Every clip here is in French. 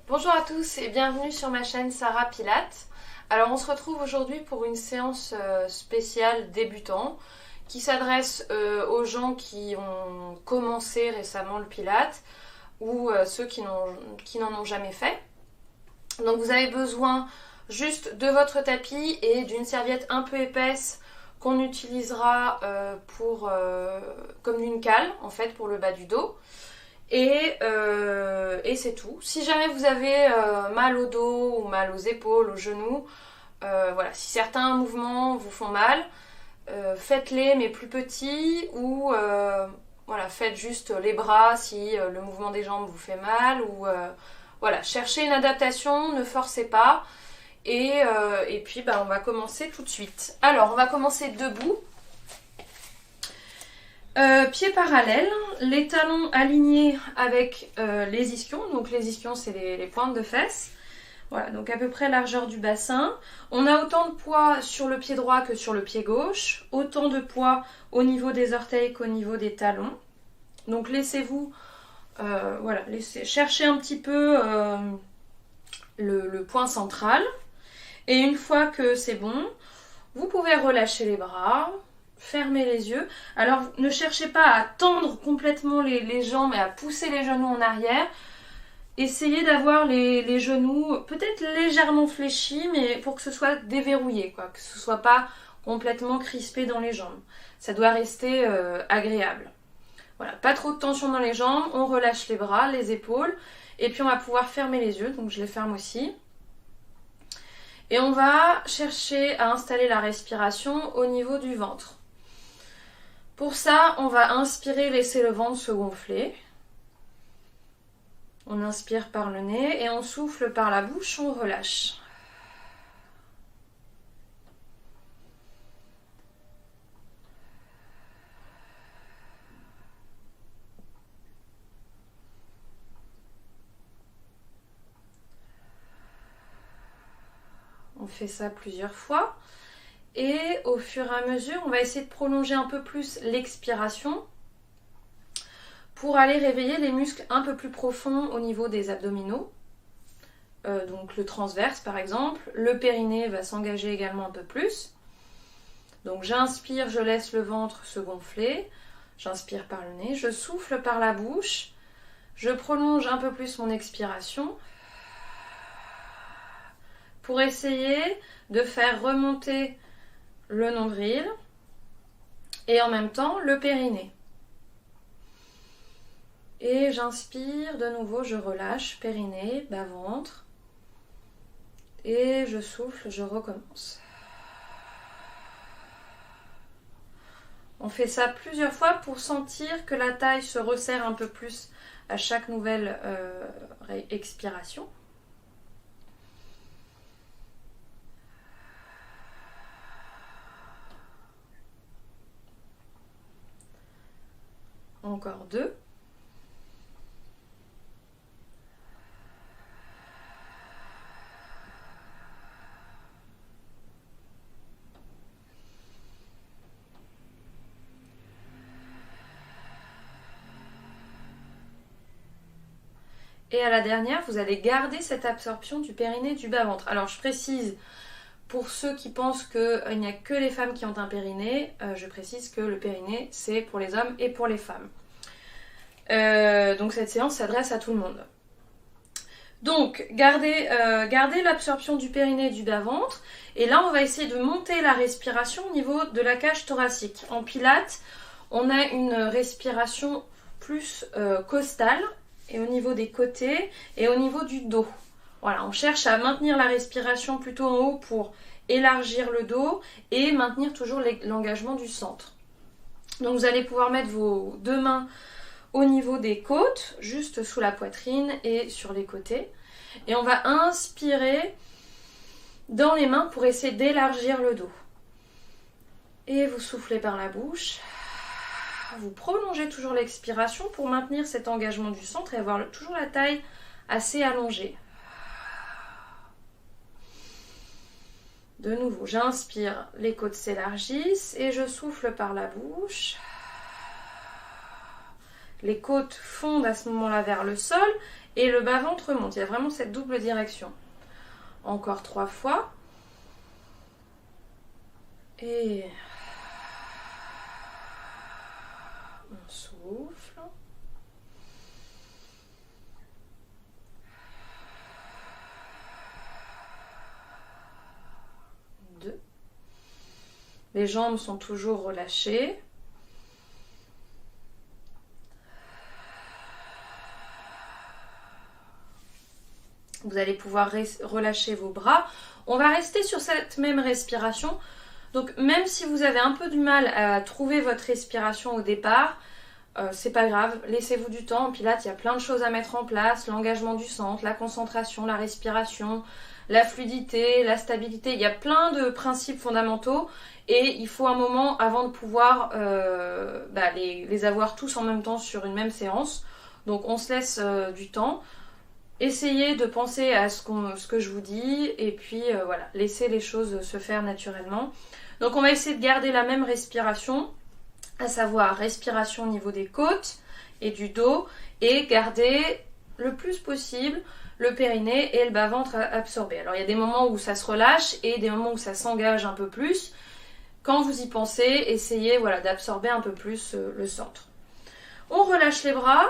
Bonjour à tous et bienvenue sur ma chaîne Sarah Pilates. Alors on se retrouve aujourd'hui pour une séance spéciale débutant qui s'adresse aux gens qui ont commencé récemment le Pilates ou ceux qui n'en ont jamais fait. Donc vous avez besoin juste de votre tapis et d'une serviette un peu épaisse qu'on utilisera comme une cale en fait pour le bas du dos. Et c'est tout. Si jamais vous avez mal au dos ou mal aux épaules, aux genoux, voilà, si certains mouvements vous font mal, faites-les mais plus petits ou voilà, faites juste les bras si le mouvement des jambes vous fait mal ou voilà, cherchez une adaptation, ne forcez pas et puis on va commencer tout de suite. Alors on va commencer debout. Pieds parallèles, les talons alignés avec les ischions. Donc les ischions, c'est les pointes de fesses. Voilà, donc à peu près largeur du bassin. On a autant de poids sur le pied droit que sur le pied gauche. Autant de poids au niveau des orteils qu'au niveau des talons. Donc laissez-vous, voilà, chercher un petit peu le point central. Et une fois que c'est bon, vous pouvez relâcher les bras. Fermez les yeux. Alors ne cherchez pas à tendre complètement les jambes et à pousser les genoux en arrière. Essayez d'avoir les genoux peut-être légèrement fléchis, mais pour que ce soit déverrouillé, quoi, que ce ne soit pas complètement crispé dans les jambes. Ça doit rester agréable. Voilà, pas trop de tension dans les jambes, on relâche les bras, les épaules, et puis on va pouvoir fermer les yeux, donc je les ferme aussi. Et on va chercher à installer la respiration au niveau du ventre. Pour ça, on va inspirer, laisser le ventre se gonfler. On inspire par le nez et on souffle par la bouche, on relâche. On fait ça plusieurs fois. Et au fur et à mesure, on va essayer de prolonger un peu plus l'expiration pour aller réveiller les muscles un peu plus profonds au niveau des abdominaux. Donc le transverse par exemple. Le périnée va s'engager également un peu plus. Donc j'inspire, je laisse le ventre se gonfler. J'inspire par le nez, je souffle par la bouche. Je prolonge un peu plus mon expiration pour essayer de faire remonter le nombril et en même temps le périnée. Et j'inspire de nouveau, je relâche, périnée, bas-ventre. Et je souffle, je recommence. On fait ça plusieurs fois pour sentir que la taille se resserre un peu plus à chaque nouvelle expiration. Encore 2. Et à la dernière, vous allez garder cette absorption du périnée et du bas-ventre. Alors je précise, pour ceux qui pensent qu'il n'y a que les femmes qui ont un périnée, je précise que le périnée, c'est pour les hommes et pour les femmes. Donc cette séance s'adresse à tout le monde. Donc gardez l'absorption du périnée et du bas-ventre. Et là, on va essayer de monter la respiration au niveau de la cage thoracique. En pilates, on a une respiration plus costale et au niveau des côtés et au niveau du dos. Voilà, on cherche à maintenir la respiration plutôt en haut pour élargir le dos et maintenir toujours l'engagement du centre. Donc vous allez pouvoir mettre vos deux mains au niveau des côtes, juste sous la poitrine et sur les côtés. Et on va inspirer dans les mains pour essayer d'élargir le dos. Et vous soufflez par la bouche. Vous prolongez toujours l'expiration pour maintenir cet engagement du centre et avoir toujours la taille assez allongée. De nouveau, j'inspire, les côtes s'élargissent et je souffle par la bouche. Les côtes fondent à ce moment-là vers le sol et le bas-ventre monte. Il y a vraiment cette double direction. Encore 3 fois. Et on souffle. Deux. Les jambes sont toujours relâchées. Vous allez pouvoir relâcher vos bras. On va rester sur cette même respiration. Donc même si vous avez un peu du mal à trouver votre respiration au départ, c'est pas grave, laissez-vous du temps. En Pilates, il y a plein de choses à mettre en place. L'engagement du centre, la concentration, la respiration, la fluidité, la stabilité. Il y a plein de principes fondamentaux et il faut un moment avant de pouvoir les avoir tous en même temps sur une même séance. Donc on se laisse du temps. Essayez de penser à ce que je vous dis et puis voilà, laissez les choses se faire naturellement. Donc on va essayer de garder la même respiration, à savoir respiration au niveau des côtes et du dos et garder le plus possible le périnée et le bas-ventre absorbé. Alors il y a des moments où ça se relâche et des moments où ça s'engage un peu plus. Quand vous y pensez, essayez d'absorber un peu plus le centre. On relâche les bras.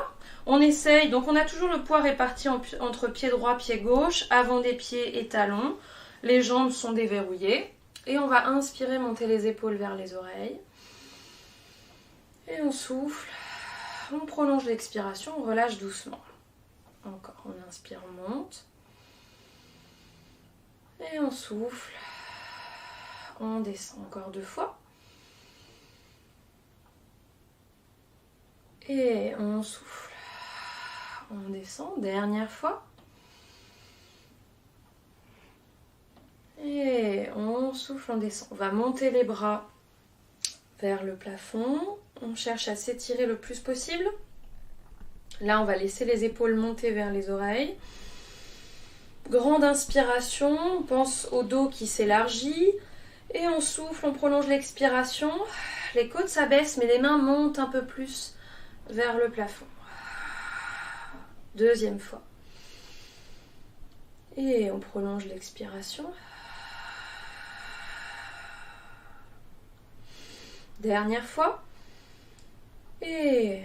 On essaye, donc on a toujours le poids réparti entre pied droit, pied gauche, avant des pieds et talons. Les jambes sont déverrouillées. Et on va inspirer, monter les épaules vers les oreilles. Et on souffle. On prolonge l'expiration, on relâche doucement. Encore, on inspire, on monte. Et on souffle. On descend encore 2 fois. Et on souffle. On descend, dernière fois. Et on souffle, on descend. On va monter les bras vers le plafond. On cherche à s'étirer le plus possible. Là, on va laisser les épaules monter vers les oreilles. Grande inspiration, on pense au dos qui s'élargit. Et on souffle, on prolonge l'expiration. Les côtes s'abaissent, mais les mains montent un peu plus vers le plafond. Deuxième fois. Et on prolonge l'expiration. Dernière fois. Et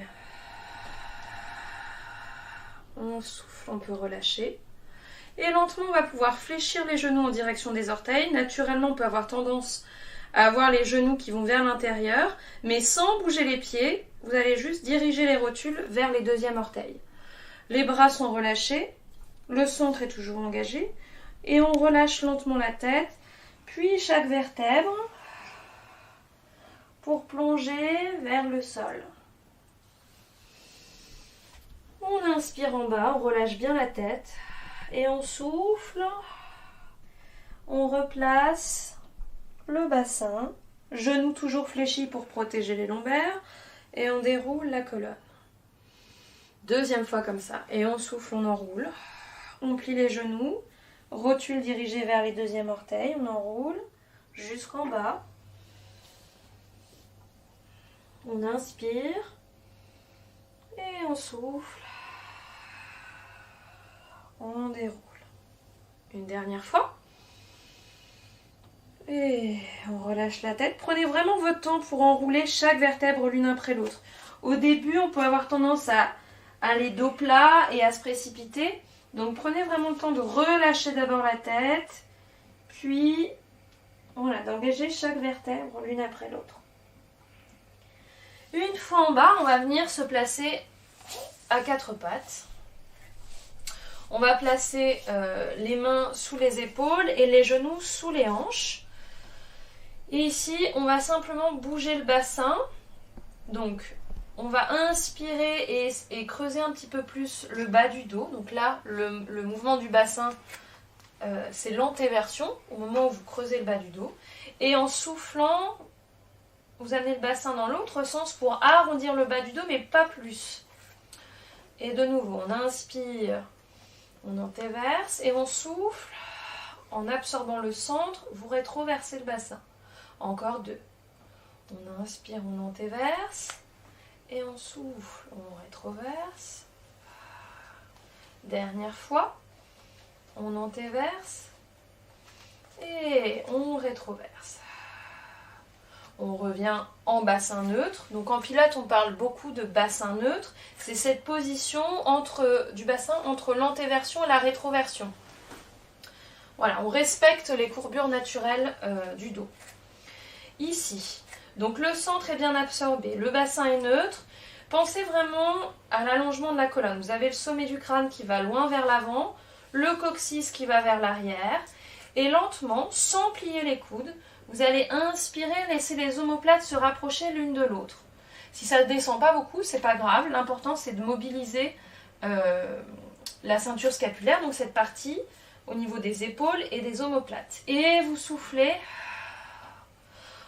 on souffle, on peut relâcher. Et lentement, on va pouvoir fléchir les genoux en direction des orteils. Naturellement, on peut avoir tendance à avoir les genoux qui vont vers l'intérieur, mais sans bouger les pieds. Vous allez juste diriger les rotules vers les deuxièmes orteils. Les bras sont relâchés, le centre est toujours engagé et on relâche lentement la tête, puis chaque vertèbre pour plonger vers le sol. On inspire en bas, on relâche bien la tête et on souffle. On replace le bassin, genoux toujours fléchis pour protéger les lombaires et on déroule la colonne. Deuxième fois comme ça. Et on souffle, on enroule. On plie les genoux. Rotule dirigée vers les deuxièmes orteils. On enroule jusqu'en bas. On inspire. Et on souffle. On déroule. Une dernière fois. Et on relâche la tête. Prenez vraiment votre temps pour enrouler chaque vertèbre l'une après l'autre. Au début, on peut avoir tendance à aller dos plat et à se précipiter. Donc prenez vraiment le temps de relâcher d'abord la tête, puis d'engager chaque vertèbre l'une après l'autre. Une fois en bas, on va venir se placer à 4 pattes. On va placer les mains sous les épaules et les genoux sous les hanches. Et ici, on va simplement bouger le bassin. Donc, on va inspirer et creuser un petit peu plus le bas du dos. Donc là, le mouvement du bassin, c'est l'antéversion, au moment où vous creusez le bas du dos. Et en soufflant, vous amenez le bassin dans l'autre sens pour arrondir le bas du dos, mais pas plus. Et de nouveau, on inspire, on antéverse et on souffle. En absorbant le centre, vous rétroversez le bassin. Encore 2. On inspire, on antéverse. Et on souffle, on rétroverse. Dernière fois. On antéverse. Et on rétroverse. On revient en bassin neutre. Donc en pilates, on parle beaucoup de bassin neutre. C'est cette position du bassin entre l'antéversion et la rétroversion. Voilà, on respecte les courbures naturelles du dos. Ici, donc le centre est bien absorbé, le bassin est neutre. Pensez vraiment à l'allongement de la colonne. Vous avez le sommet du crâne qui va loin vers l'avant, le coccyx qui va vers l'arrière. Et lentement, sans plier les coudes, vous allez inspirer, laisser les omoplates se rapprocher l'une de l'autre. Si ça ne descend pas beaucoup, c'est pas grave. L'important, c'est de mobiliser la ceinture scapulaire, donc cette partie au niveau des épaules et des omoplates. Et vous soufflez,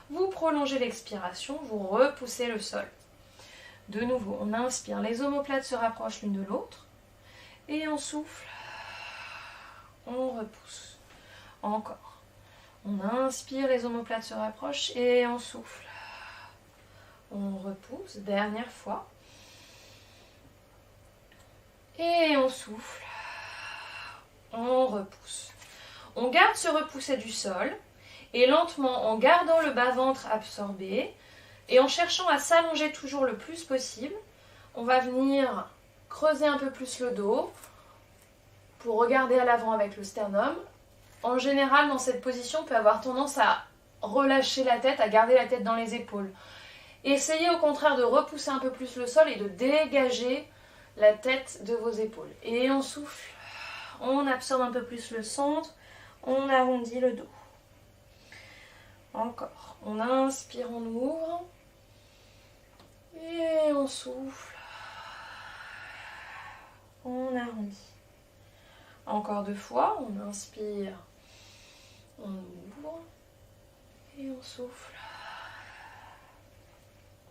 vous prolongez l'expiration, vous repoussez le sol. De nouveau, on inspire, les omoplates se rapprochent l'une de l'autre. Et on souffle, on repousse. Encore. On inspire, les omoplates se rapprochent et on souffle. On repousse, dernière fois. Et on souffle. On repousse. On garde ce repousser du sol et lentement, en gardant le bas-ventre absorbé et en cherchant à s'allonger toujours le plus possible, on va venir creuser un peu plus le dos pour regarder à l'avant avec le sternum. En général, dans cette position, on peut avoir tendance à relâcher la tête, à garder la tête dans les épaules. Essayez au contraire de repousser un peu plus le sol et de dégager la tête de vos épaules. Et on souffle, on absorbe un peu plus le centre, on arrondit le dos. Encore, on inspire, on ouvre. Et on souffle, on arrondit. Encore 2 fois, on inspire, on ouvre et on souffle.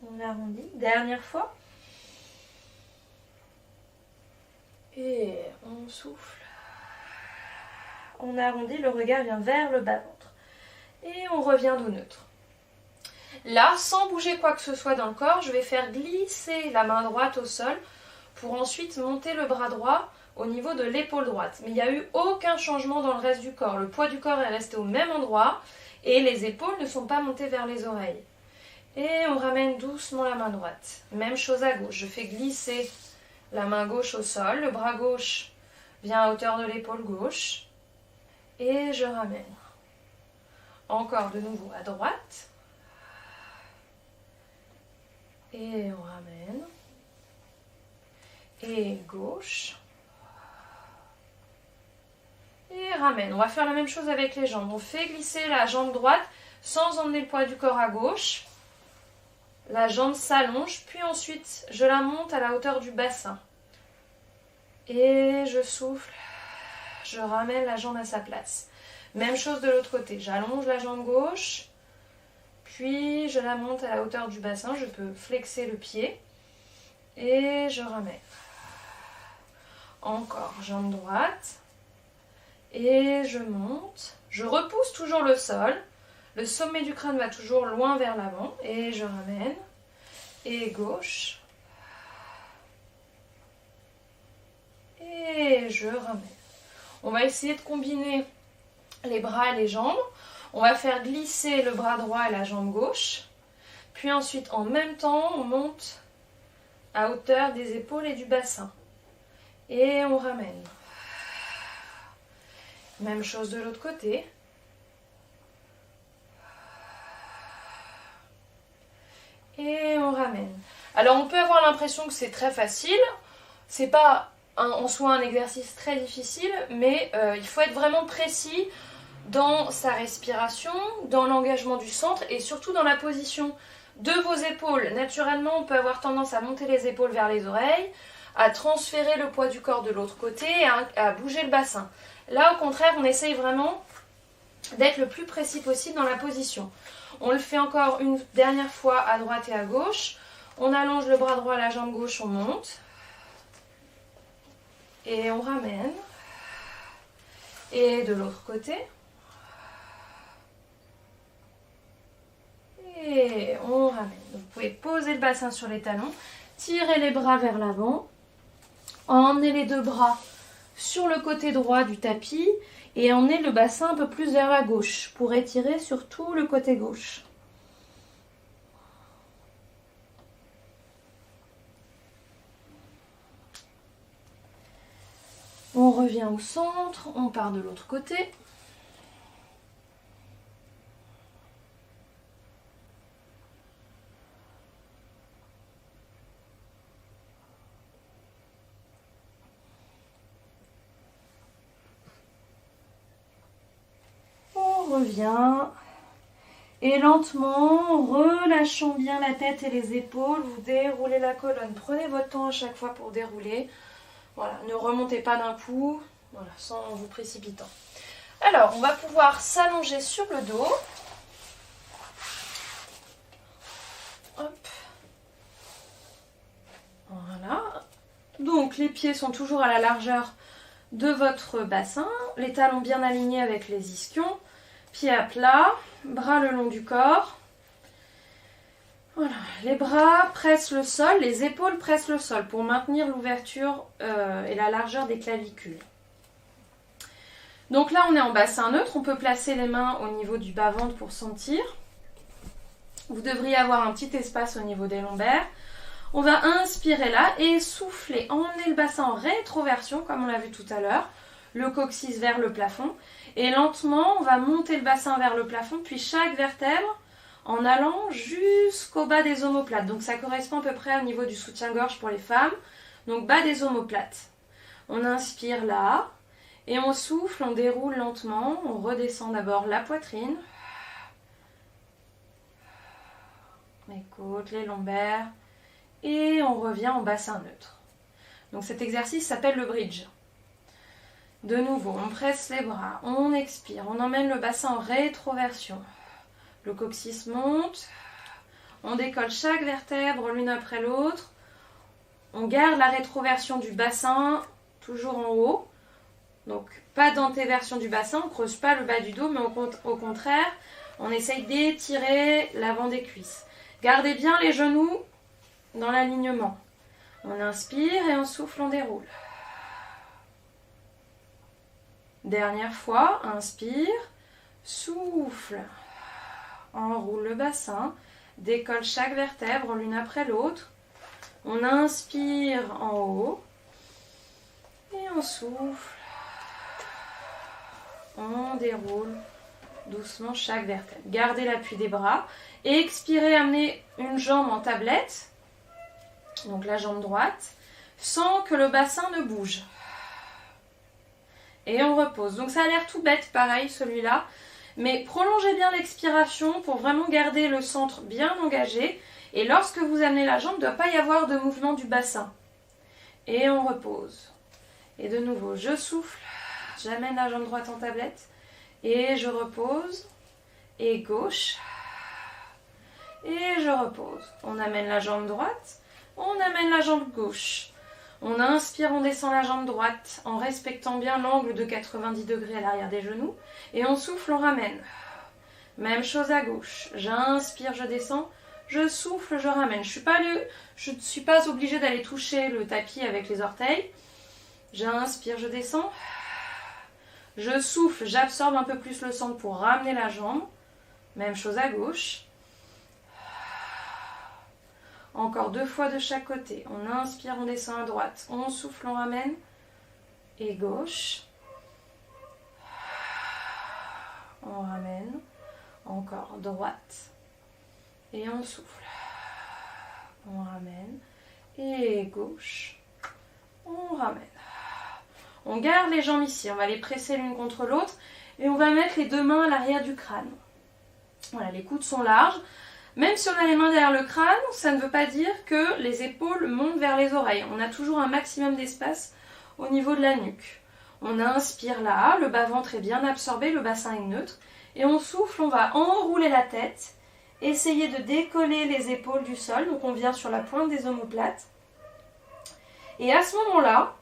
On arrondit. Dernière fois. Et on souffle. On arrondit, le regard vient vers le bas-ventre. Et on revient dos neutre. Là, sans bouger quoi que ce soit dans le corps, je vais faire glisser la main droite au sol pour ensuite monter le bras droit au niveau de l'épaule droite. Mais il n'y a eu aucun changement dans le reste du corps. Le poids du corps est resté au même endroit et les épaules ne sont pas montées vers les oreilles. Et on ramène doucement la main droite. Même chose à gauche. Je fais glisser la main gauche au sol. Le bras gauche vient à hauteur de l'épaule gauche. Et je ramène. Encore de nouveau à droite. Et on ramène. Et gauche. Et ramène. On va faire la même chose avec les jambes. On fait glisser la jambe droite sans emmener le poids du corps à gauche. La jambe s'allonge, puis ensuite je la monte à la hauteur du bassin. Et je souffle. Je ramène la jambe à sa place. Même chose de l'autre côté. J'allonge la jambe gauche. Puis je la monte à la hauteur du bassin. Je peux flexer le pied. Et je ramène. Encore jambe droite. Et je monte. Je repousse toujours le sol. Le sommet du crâne va toujours loin vers l'avant. Et je ramène. Et gauche. Et je ramène. On va essayer de combiner les bras et les jambes. On va faire glisser le bras droit et la jambe gauche. Puis ensuite, en même temps, on monte à hauteur des épaules et du bassin. Et on ramène. Même chose de l'autre côté. Et on ramène. Alors on peut avoir l'impression que c'est très facile. C'est pas en soi un exercice très difficile, mais il faut être vraiment précis dans sa respiration, dans l'engagement du centre et surtout dans la position de vos épaules. Naturellement, on peut avoir tendance à monter les épaules vers les oreilles, à transférer le poids du corps de l'autre côté, à bouger le bassin. Là, au contraire, on essaye vraiment d'être le plus précis possible dans la position. On le fait encore une dernière fois à droite et à gauche. On allonge le bras droit, la jambe gauche, on monte. Et on ramène. Et de l'autre côté. Et on ramène. Donc, vous pouvez poser le bassin sur les talons, tirer les bras vers l'avant, emmener les 2 bras sur le côté droit du tapis et emmenez le bassin un peu plus vers la gauche pour étirer sur tout le côté gauche. On revient au centre, on part de l'autre côté. On revient. Et lentement, relâchons bien la tête et les épaules, vous déroulez la colonne. Prenez votre temps à chaque fois pour dérouler. Voilà, ne remontez pas d'un coup, voilà, sans vous précipitant. Alors, on va pouvoir s'allonger sur le dos. Hop. Voilà. Donc, les pieds sont toujours à la largeur de votre bassin. Les talons bien alignés avec les ischions. Pieds à plat, bras le long du corps. Voilà, les bras pressent le sol, les épaules pressent le sol pour maintenir l'ouverture et la largeur des clavicules. Donc là, on est en bassin neutre, on peut placer les mains au niveau du bas-ventre pour sentir. Vous devriez avoir un petit espace au niveau des lombaires. On va inspirer là et souffler, emmener le bassin en rétroversion, comme on l'a vu tout à l'heure, le coccyx vers le plafond. Et lentement, on va monter le bassin vers le plafond, puis chaque vertèbre, en allant jusqu'au bas des omoplates. Donc ça correspond à peu près au niveau du soutien-gorge pour les femmes. Donc bas des omoplates. On inspire là et on souffle, on déroule lentement. On redescend d'abord la poitrine. Les côtes, les lombaires. Et on revient en bassin neutre. Donc cet exercice s'appelle le bridge. De nouveau, on presse les bras, on expire, on emmène le bassin en rétroversion. Le coccyx monte, on décolle chaque vertèbre l'une après l'autre. On garde la rétroversion du bassin toujours en haut. Donc pas d'antéversion du bassin, on ne creuse pas le bas du dos, mais au contraire, on essaye d'étirer l'avant des cuisses. Gardez bien les genoux dans l'alignement. On inspire et on souffle, on déroule. Dernière fois, inspire, souffle. Enroule le bassin, décolle chaque vertèbre l'une après l'autre. On inspire en haut et on souffle. On déroule doucement chaque vertèbre. Gardez l'appui des bras et expirez, amenez une jambe en tablette, donc la jambe droite, sans que le bassin ne bouge. Et on repose. Donc ça a l'air tout bête, pareil celui-là. Mais prolongez bien l'expiration pour vraiment garder le centre bien engagé. Et lorsque vous amenez la jambe, il ne doit pas y avoir de mouvement du bassin. Et on repose. Et de nouveau, je souffle. J'amène la jambe droite en tablette. Et je repose. Et gauche. Et je repose. On amène la jambe droite. On amène la jambe gauche. On inspire, on descend la jambe droite en respectant bien l'angle de 90 degrés à l'arrière des genoux. Et on souffle, on ramène. Même chose à gauche. J'inspire, je descends. Je souffle, je ramène. Je ne suis pas obligée d'aller toucher le tapis avec les orteils. J'inspire, je descends. Je souffle, j'absorbe un peu plus le centre pour ramener la jambe. Même chose à gauche. Encore 2 fois de chaque côté. On inspire, on descend à droite. On souffle, on ramène. Et gauche. On ramène. Encore droite. Et on souffle. On ramène. Et gauche. On ramène. On garde les jambes ici. On va les presser l'une contre l'autre. Et on va mettre les 2 mains à l'arrière du crâne. Voilà, les coudes sont larges. Même si on a les mains derrière le crâne, ça ne veut pas dire que les épaules montent vers les oreilles. On a toujours un maximum d'espace au niveau de la nuque. On inspire là, le bas-ventre est bien absorbé, le bassin est neutre. Et on souffle, on va enrouler la tête, essayer de décoller les épaules du sol. Donc on vient sur la pointe des omoplates. Et à ce moment-là,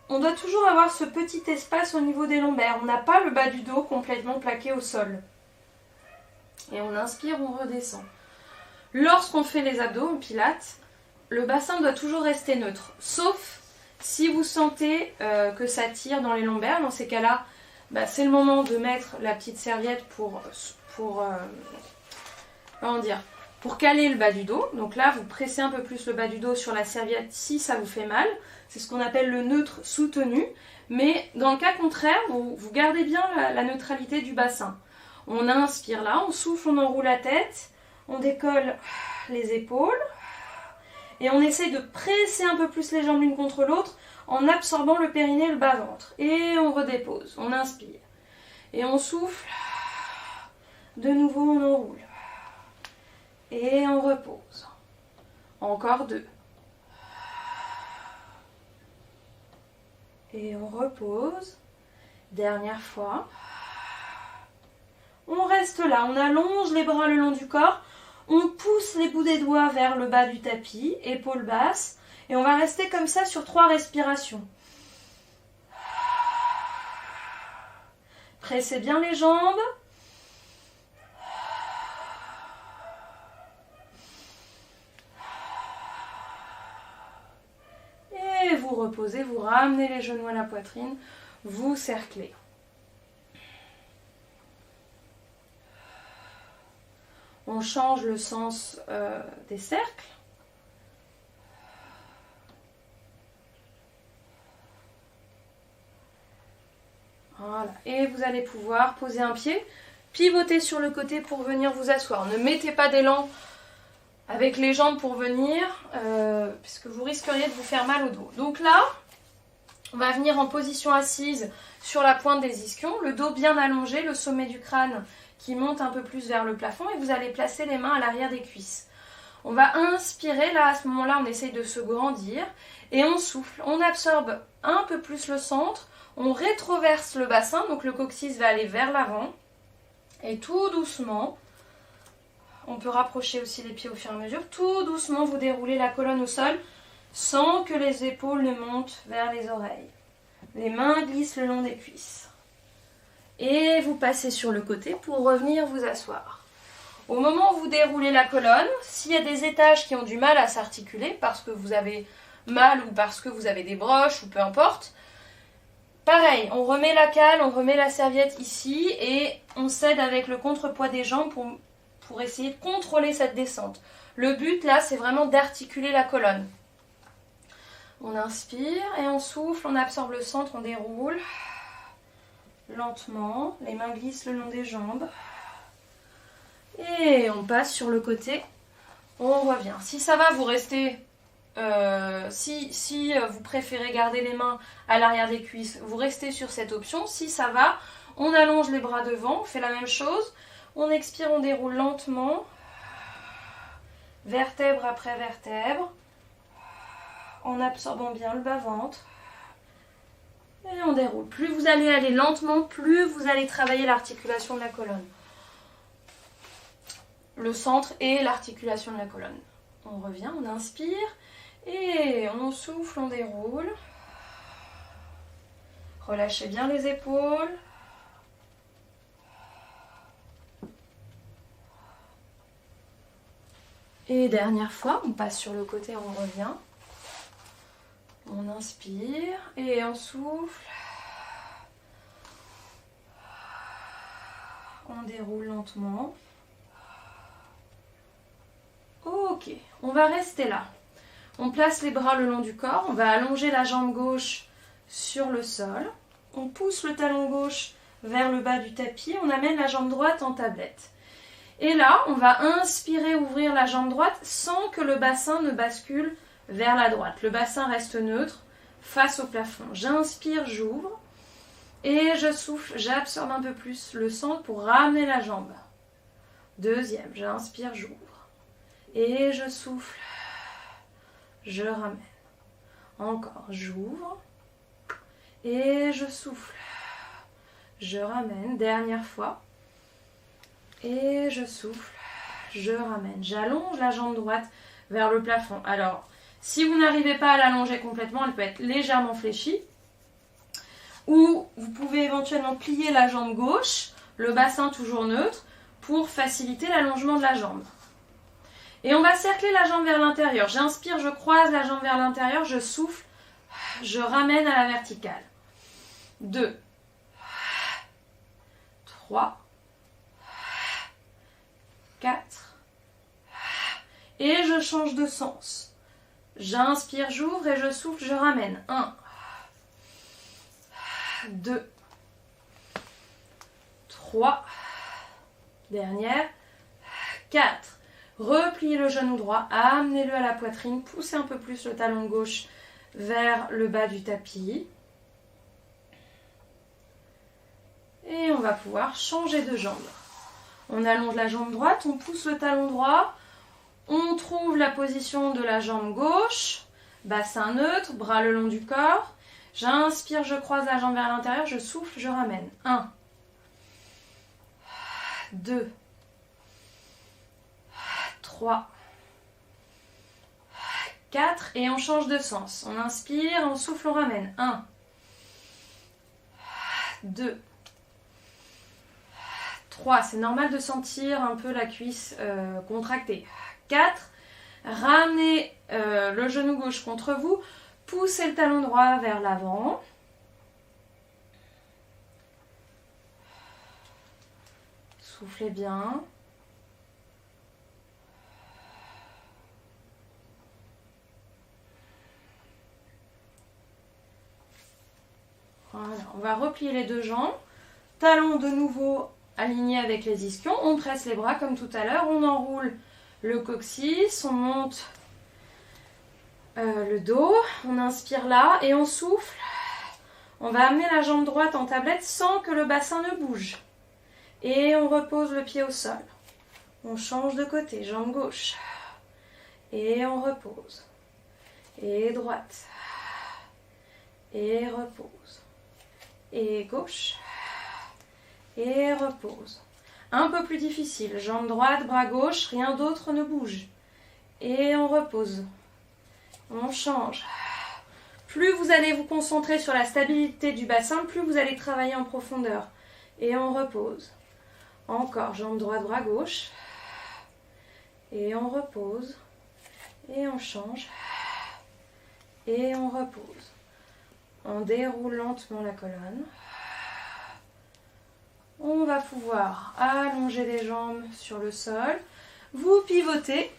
on doit toujours avoir ce petit espace au niveau des lombaires. On n'a pas le bas du dos complètement plaqué au sol. Et on inspire, on redescend. Lorsqu'on fait les abdos en pilates, le bassin doit toujours rester neutre. Sauf Si vous sentez que ça tire dans les lombaires, dans ces cas-là, bah, c'est le moment de mettre la petite serviette pour caler le bas du dos. Donc là, vous pressez un peu plus le bas du dos sur la serviette si ça vous fait mal. C'est ce qu'on appelle le neutre soutenu. Mais dans le cas contraire, vous gardez bien la neutralité du bassin. On inspire là, on souffle, on enroule la tête, on décolle les épaules. Et on essaye de presser un peu plus les jambes l'une contre l'autre en absorbant le périnée et le bas-ventre. Et on redépose, on inspire. Et on souffle. De nouveau, on enroule. Et on repose. Encore 2. Et on repose. Dernière fois. On reste là, on allonge les bras le long du corps. On pousse les bouts des doigts vers le bas du tapis, épaules basses. Et on va rester comme ça sur 3 respirations. Pressez bien les jambes. Et vous reposez, vous ramenez les genoux à la poitrine, vous cerclez. On change le sens des cercles. Voilà. Et vous allez pouvoir poser un pied, pivoter sur le côté pour venir vous asseoir. Ne mettez pas d'élan avec les jambes pour venir, puisque vous risqueriez de vous faire mal au dos. Donc là, on va venir en position assise sur la pointe des ischions, le dos bien allongé, le sommet du crâne qui monte un peu plus vers le plafond, et vous allez placer les mains à l'arrière des cuisses. On va inspirer, là à ce moment-là on essaye de se grandir, et on souffle, on absorbe un peu plus le centre, on rétroverse le bassin, donc le coccyx va aller vers l'avant, et tout doucement, on peut rapprocher aussi les pieds au fur et à mesure, tout doucement vous déroulez la colonne au sol, sans que les épaules ne montent vers les oreilles. Les mains glissent le long des cuisses. Et vous passez sur le côté pour revenir vous asseoir. Au moment où vous déroulez la colonne, s'il y a des étages qui ont du mal à s'articuler parce que vous avez mal ou parce que vous avez des broches ou peu importe, pareil, on remet la cale, on remet la serviette ici et on s'aide avec le contrepoids des jambes pour essayer de contrôler cette descente. Le but là, c'est vraiment d'articuler la colonne. On inspire et on souffle, on absorbe le centre, on déroule. Lentement, les mains glissent le long des jambes. Et on passe sur le côté. On revient. Si ça va, vous restez... si vous préférez garder les mains à l'arrière des cuisses, vous restez sur cette option. Si ça va, on allonge les bras devant, on fait la même chose. On expire, on déroule lentement. Vertèbre après vertèbre. En absorbant bien le bas-ventre. Et on déroule. Plus vous allez aller lentement, plus vous allez travailler l'articulation de la colonne. Le centre et l'articulation de la colonne. On revient, on inspire et on souffle, on déroule. Relâchez bien les épaules. Et dernière fois, on passe sur le côté, on revient. On inspire et on souffle. On déroule lentement. Ok, on va rester là. On place les bras le long du corps. On va allonger la jambe gauche sur le sol. On pousse le talon gauche vers le bas du tapis. On amène la jambe droite en tablette. Et là, on va inspirer, ouvrir la jambe droite sans que le bassin ne bascule vers la droite. Le bassin reste neutre face au plafond. J'inspire, j'ouvre. Et je souffle, j'absorbe un peu plus le centre pour ramener la jambe. Deuxième, j'inspire, j'ouvre. Et je souffle, je ramène. Encore, j'ouvre. Et je souffle, je ramène. Dernière fois. Et je souffle, je ramène. J'allonge la jambe droite vers le plafond. Alors, si vous n'arrivez pas à l'allonger complètement, elle peut être légèrement fléchie. Ou vous pouvez éventuellement plier la jambe gauche, le bassin toujours neutre, pour faciliter l'allongement de la jambe. Et on va cercler la jambe vers l'intérieur. J'inspire, je croise la jambe vers l'intérieur, je souffle, Je ramène à la verticale. 2, 3, 4. Et je change de sens. J'inspire, j'ouvre et je souffle, je ramène. 1, 2, 3. Dernière. 4. Repliez le genou droit, amenez-le à la poitrine, poussez un peu plus le talon gauche vers le bas du tapis. Et on va pouvoir changer de jambe. On allonge la jambe droite, on pousse le talon droit, on trouve la position de la jambe gauche, bassin neutre, bras le long du corps. J'inspire, je croise la jambe vers l'intérieur, je souffle, je ramène. 1, 2, 3, 4 et on change de sens. On inspire, on souffle, on ramène. 1, 2, 3. C'est normal de sentir un peu la cuisse contractée. 4. Ramenez le genou gauche contre vous. Poussez le talon droit vers l'avant. Soufflez bien. Voilà, on va replier les deux jambes. Talons de nouveau alignés avec les ischions. On presse les bras comme tout à l'heure. On enroule le coccyx. On monte le dos. On inspire là et on souffle. On va amener la jambe droite en tablette sans que le bassin ne bouge. Et on repose le pied au sol. On change de côté. Jambe gauche. Et on repose. Et droite. Et repose. Et gauche, et repose. Un peu plus difficile, jambe droite, bras gauche, rien d'autre ne bouge. Et on repose. On change. Plus vous allez vous concentrer sur la stabilité du bassin, plus vous allez travailler en profondeur. Et on repose. Encore, jambe droite, bras gauche. Et on repose. Et on change. Et on repose. On déroule lentement la colonne. On va pouvoir allonger les jambes sur le sol. Vous pivotez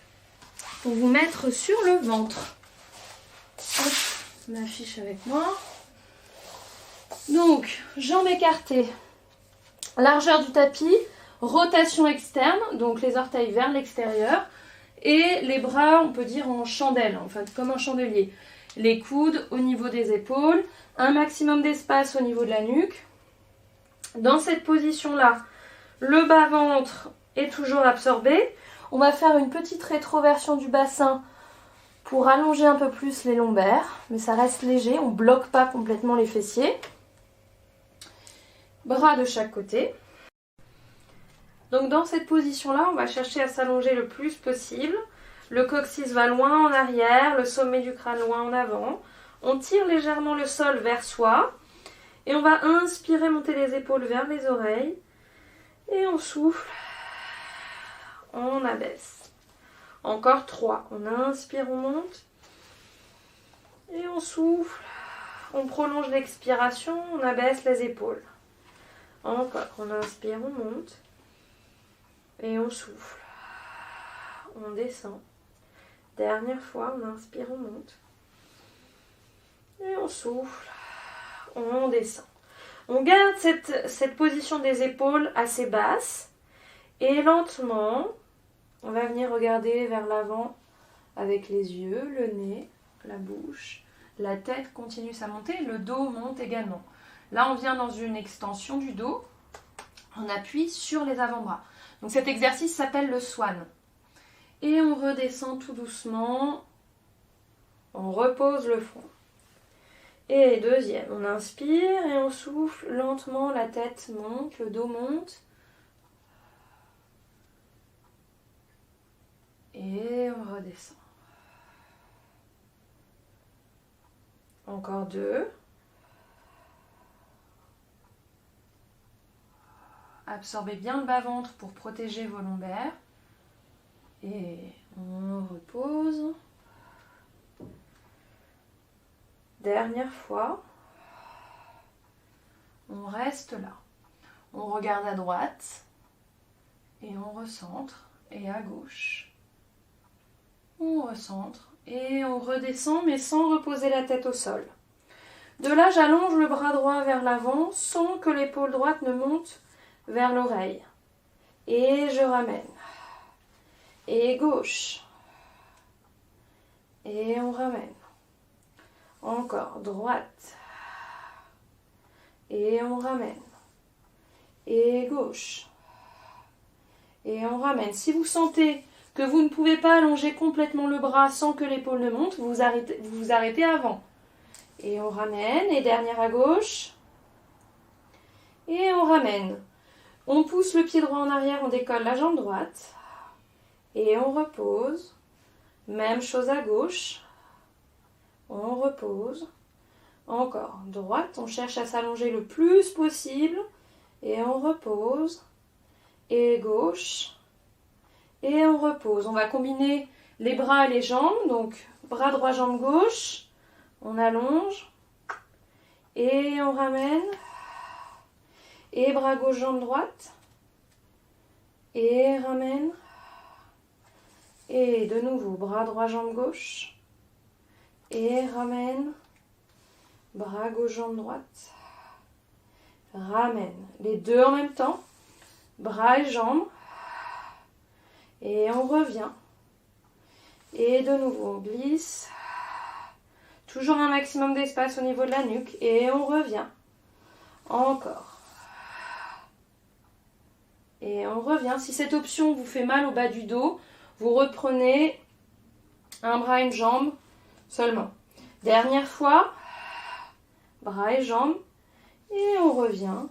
pour vous mettre sur le ventre. Hop, ma fiche avec moi. Donc, jambes écartées. Largeur du tapis. Rotation externe, donc les orteils vers l'extérieur. Et les bras, on peut dire en chandelle, en fait, comme un chandelier. Les coudes au niveau des épaules, un maximum d'espace au niveau de la nuque. Dans cette position-là, le bas-ventre est toujours absorbé. On va faire une petite rétroversion du bassin pour allonger un peu plus les lombaires, mais ça reste léger, on ne bloque pas complètement les fessiers. Bras de chaque côté. Donc dans cette position-là, on va chercher à s'allonger le plus possible. Le coccyx va loin en arrière, le sommet du crâne loin en avant. On tire légèrement le sol vers soi. Et on va inspirer, monter les épaules vers les oreilles. Et on souffle. On abaisse. Encore 3. On inspire, on monte. Et on souffle. On prolonge l'expiration, on abaisse les épaules. Encore. On inspire, on monte. Et on souffle. On descend. Dernière fois, on inspire, on monte. Et on souffle. On descend. On garde cette position des épaules assez basse. Et lentement, on va venir regarder vers l'avant avec les yeux, le nez, la bouche. La tête continue sa montée, le dos monte également. Là, on vient dans une extension du dos. On appuie sur les avant-bras. Donc cet exercice s'appelle le swan. Et on redescend tout doucement. On repose le front. Et deuxième, on inspire et on souffle lentement, la tête monte, le dos monte. Et on redescend. Encore 2. Absorbez bien le bas-ventre pour protéger vos lombaires. Et on repose. Dernière fois. On reste là. On regarde à droite et on recentre. Et à gauche. On recentre et on redescend mais sans reposer la tête au sol. De là, j'allonge le bras droit vers l'avant sans que l'épaule droite ne monte vers l'oreille. Et je ramène. Et gauche. Et on ramène. Encore droite. Et on ramène. Et gauche. Et on ramène. Si vous sentez que vous ne pouvez pas allonger complètement le bras sans que l'épaule ne monte, vous vous arrêtez avant. Et on ramène. Et dernière à gauche. Et on ramène. On pousse le pied droit en arrière, on décolle la jambe droite. Et on repose. Même chose à gauche. On repose. Encore droite, on cherche à s'allonger le plus possible. Et on repose. Et gauche. Et on repose. On va combiner les bras et les jambes. Donc bras droit, jambe gauche. On allonge. Et on ramène. Et bras gauche, jambe droite. Et ramène. Et de nouveau, bras droit, jambe gauche. Et ramène. Bras gauche, jambe droite. Ramène. Les deux en même temps. Bras et jambes. Et on revient. Et de nouveau, on glisse. Toujours un maximum d'espace au niveau de la nuque. Et on revient. Encore. Et on revient. Si cette option vous fait mal au bas du dos, vous reprenez un bras et une jambe seulement. Dernière fois. Bras et jambes. Et on revient.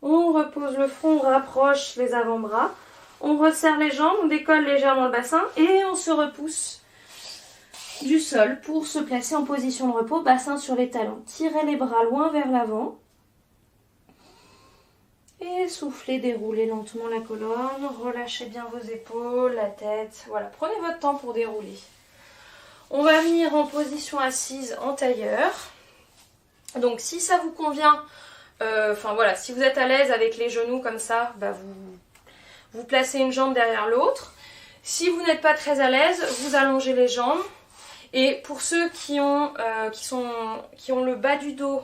On repose le front, on rapproche les avant-bras. On resserre les jambes, on décolle légèrement le bassin et on se repousse du sol pour se placer en position de repos, bassin sur les talons. Tirez les bras loin vers l'avant. Et soufflez, déroulez lentement la colonne. Relâchez bien vos épaules, la tête. Voilà, prenez votre temps pour dérouler. On va venir en position assise en tailleur. Donc si ça vous convient, si vous êtes à l'aise avec les genoux comme ça, vous placez une jambe derrière l'autre. Si vous n'êtes pas très à l'aise, vous allongez les jambes. Et pour ceux qui ont le bas du dos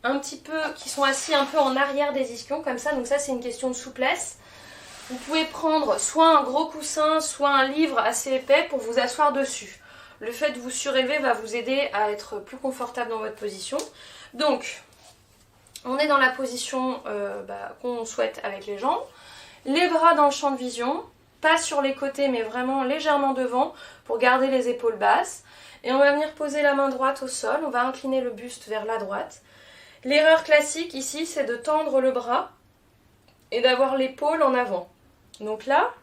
un petit peu, qui sont assis un peu en arrière des ischions comme ça, donc ça c'est une question de souplesse. Vous pouvez prendre soit un gros coussin, soit un livre assez épais pour vous asseoir dessus. Le fait de vous surélever va vous aider à être plus confortable dans votre position. Donc, on est dans la position qu'on souhaite avec les jambes. Les bras dans le champ de vision, pas sur les côtés mais vraiment légèrement devant pour garder les épaules basses. Et on va venir poser la main droite au sol, on va incliner le buste vers la droite. L'erreur classique ici, c'est de tendre le bras et d'avoir l'épaule en avant. Donc là,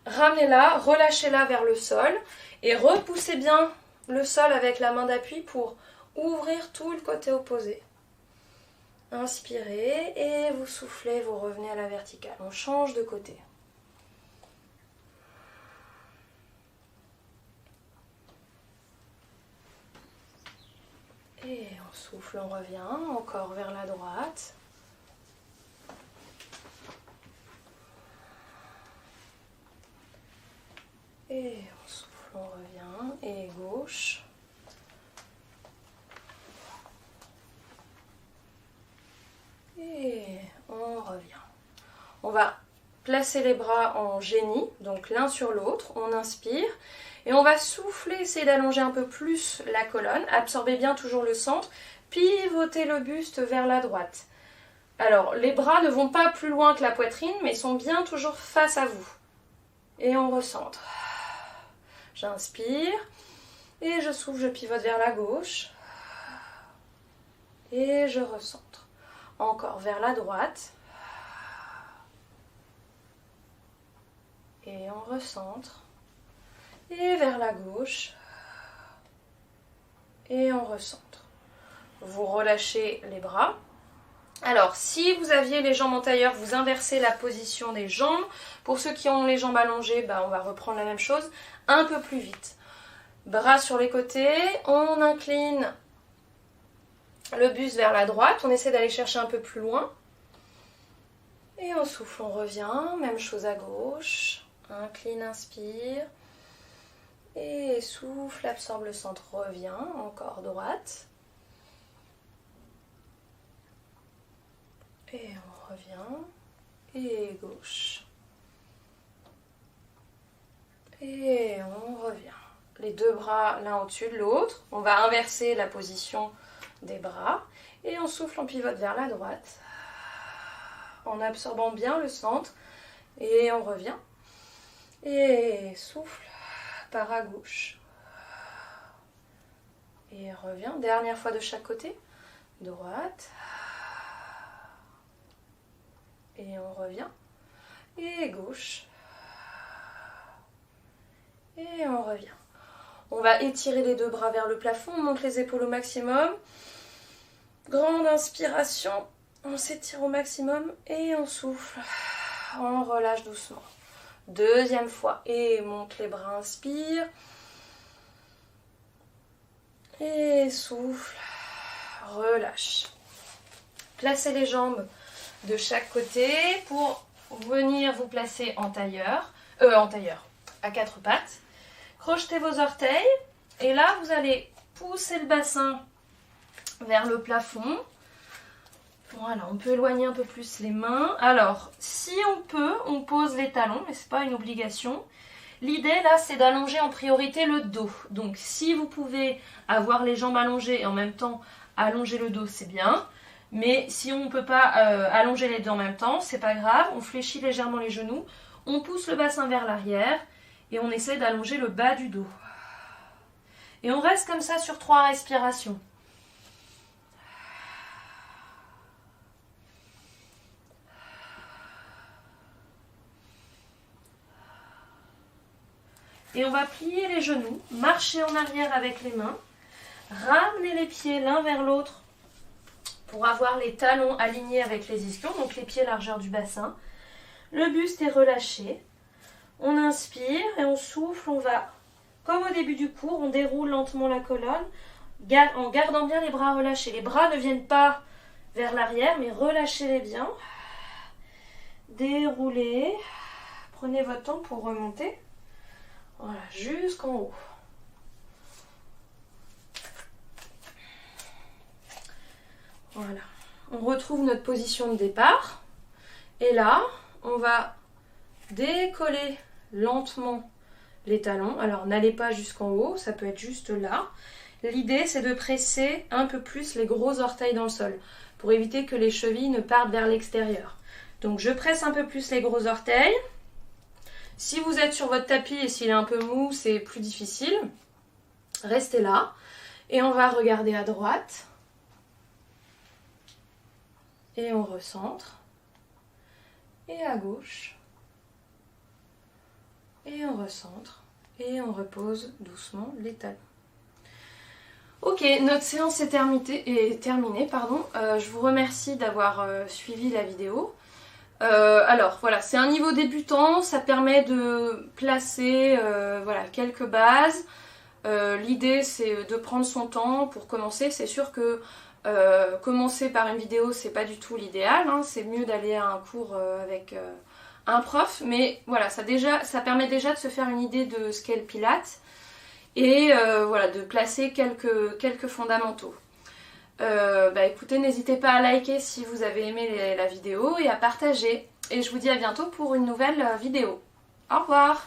ramenez-la, relâchez-la vers le sol et repoussez bien le sol avec la main d'appui pour ouvrir tout le côté opposé. Inspirez et vous soufflez, vous revenez à la verticale. On change de côté. Et on souffle, on revient, encore vers la droite. Et on souffle, on revient, et gauche. Et on revient. On va placer les bras en génie, donc l'un sur l'autre. On inspire. Et on va souffler, essayer d'allonger un peu plus la colonne. Absorbez bien toujours le centre. Pivotez le buste vers la droite. Alors, les bras ne vont pas plus loin que la poitrine, mais sont bien toujours face à vous. Et on recentre. J'inspire. Et je souffle, je pivote vers la gauche. Et je recentre. Encore vers la droite. Et on recentre. Et vers la gauche. Et on recentre. Vous relâchez les bras. Alors, si vous aviez les jambes en tailleur, vous inversez la position des jambes. Pour ceux qui ont les jambes allongées, on va reprendre la même chose, un peu plus vite. Bras sur les côtés, on incline le buste vers la droite, on essaie d'aller chercher un peu plus loin. Et on souffle, on revient, même chose à gauche. Incline, inspire. Et souffle, absorbe le centre, revient, encore droite. Et on revient. Et gauche. Et on revient. Les deux bras l'un au-dessus de l'autre. On va inverser la position des bras. Et on souffle, on pivote vers la droite. En absorbant bien le centre. Et on revient. Et souffle, part à gauche. Et revient. Dernière fois de chaque côté. Droite. Et on revient. Et gauche. Et on revient. On va étirer les deux bras vers le plafond. On monte les épaules au maximum. Grande inspiration. On s'étire au maximum. Et on souffle. On relâche doucement. Deuxième fois. Et monte les bras. Inspire. Et souffle. Relâche. Placez les jambes de chaque côté pour venir vous placer en tailleur, à quatre pattes. Crochetez vos orteils et là vous allez pousser le bassin vers le plafond. Voilà, on peut éloigner un peu plus les mains. Alors, si on peut, on pose les talons, mais c'est pas une obligation. L'idée là, c'est d'allonger en priorité le dos. Donc, si vous pouvez avoir les jambes allongées et en même temps allonger le dos, c'est bien. Mais si on ne peut pas allonger les deux en même temps, c'est pas grave. On fléchit légèrement les genoux, on pousse le bassin vers l'arrière et on essaie d'allonger le bas du dos. Et on reste comme ça sur 3 respirations. Et on va plier les genoux, marcher en arrière avec les mains, ramener les pieds l'un vers l'autre pour avoir les talons alignés avec les ischions, donc les pieds largeur du bassin. Le buste est relâché. On inspire et on souffle. On va, comme au début du cours, on déroule lentement la colonne en gardant bien les bras relâchés. Les bras ne viennent pas vers l'arrière, mais relâchez-les bien. Déroulez. Prenez votre temps pour remonter. Voilà, jusqu'en haut. Voilà. On retrouve notre position de départ. Et là, on va décoller lentement les talons. Alors, n'allez pas jusqu'en haut, ça peut être juste là. L'idée, c'est de presser un peu plus les gros orteils dans le sol pour éviter que les chevilles ne partent vers l'extérieur. Donc, je presse un peu plus les gros orteils. Si vous êtes sur votre tapis et s'il est un peu mou, c'est plus difficile. Restez là. Et on va regarder à droite. Et on recentre. Et à gauche. Et on recentre. Et on repose doucement les talons. Ok, notre séance est terminée. Je vous remercie d'avoir suivi la vidéo. Alors voilà, c'est un niveau débutant, ça permet de placer quelques bases. L'idée c'est de prendre son temps pour commencer. C'est sûr que commencer par une vidéo c'est pas du tout l'idéal, hein. C'est mieux d'aller à un cours avec un prof, mais voilà, ça permet déjà de se faire une idée de ce qu'est le Pilates et de placer quelques fondamentaux. Écoutez, n'hésitez pas à liker si vous avez aimé la vidéo et à partager. Et je vous dis à bientôt pour une nouvelle vidéo. Au revoir!